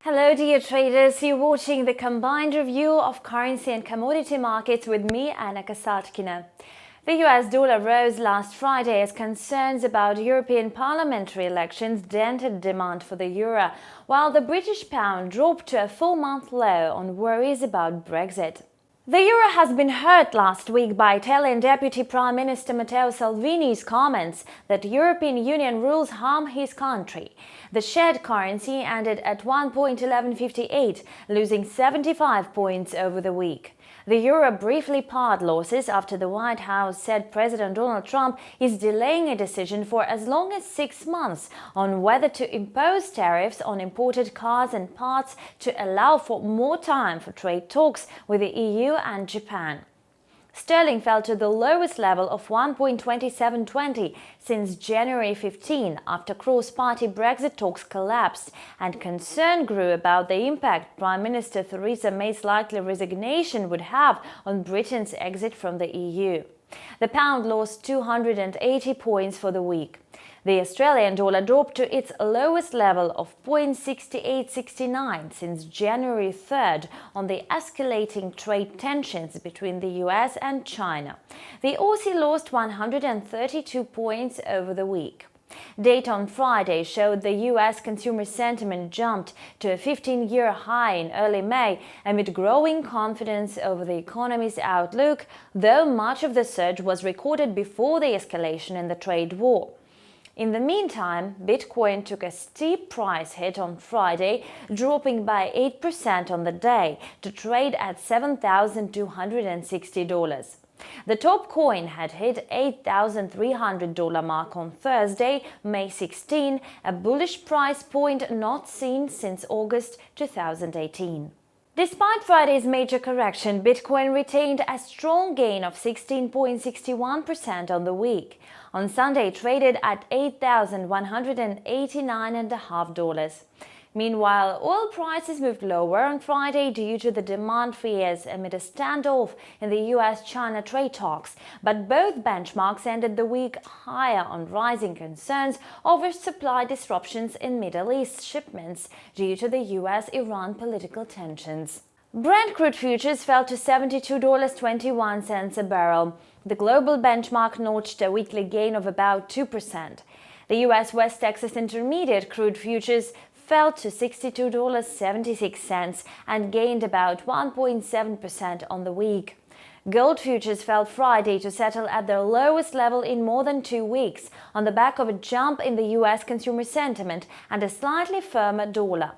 Hello dear traders, you're watching the combined review of currency and commodity markets with me, Anna Kasatkina. The US dollar rose last Friday as concerns about European parliamentary elections dented demand for the euro, while the British pound dropped to a 4-month low on worries about Brexit. The euro has been hurt last week by Italian Deputy Prime Minister Matteo Salvini's comments that European Union rules harm his country. The shared currency ended at 1.1158, losing 75 points over the week. The euro briefly pared losses after the White House said President Donald Trump is delaying a decision for as long as 6 months on whether to impose tariffs on imported cars and parts to allow for more time for trade talks with the EU and Japan. Sterling fell to the lowest level of 1.2720 since January 15 after cross-party Brexit talks collapsed and concern grew about the impact Prime Minister Theresa May's likely resignation would have on Britain's exit from the EU. The pound lost 280 points for the week. The Australian dollar dropped to its lowest level of 0.6869 since January 3rd on the escalating trade tensions between the US and China. The Aussie lost 132 points over the week. Data on Friday showed the US consumer sentiment jumped to a 15-year high in early May amid growing confidence over the economy's outlook, though much of the surge was recorded before the escalation in the trade war. In the meantime, Bitcoin took a steep price hit on Friday, dropping by 8% on the day to trade at $7,260. The top coin had hit $8,300 mark on Thursday, May 16, a bullish price point not seen since August 2018. Despite Friday's major correction, Bitcoin retained a strong gain of 16.61% on the week. On Sunday, it traded at $8,189.50. Meanwhile, oil prices moved lower on Friday due to the demand fears amid a standoff in the US-China trade talks, but both benchmarks ended the week higher on rising concerns over supply disruptions in Middle East shipments due to the US-Iran political tensions. Brent crude futures fell to $72.21 a barrel. The global benchmark notched a weekly gain of about 2%. The US West Texas Intermediate crude futures fell to $62.76 and gained about 1.7% on the week. Gold futures fell Friday to settle at their lowest level in more than 2 weeks on the back of a jump in the US consumer sentiment and a slightly firmer dollar.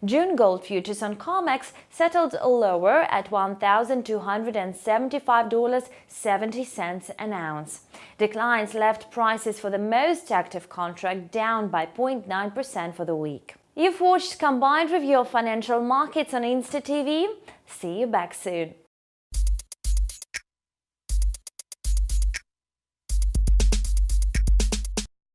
June gold futures on COMEX settled lower at $1,275.70 an ounce. Declines left prices for the most active contract down by 0.9% for the week. You've watched Combined Review of Financial Markets on Insta TV. See you back soon.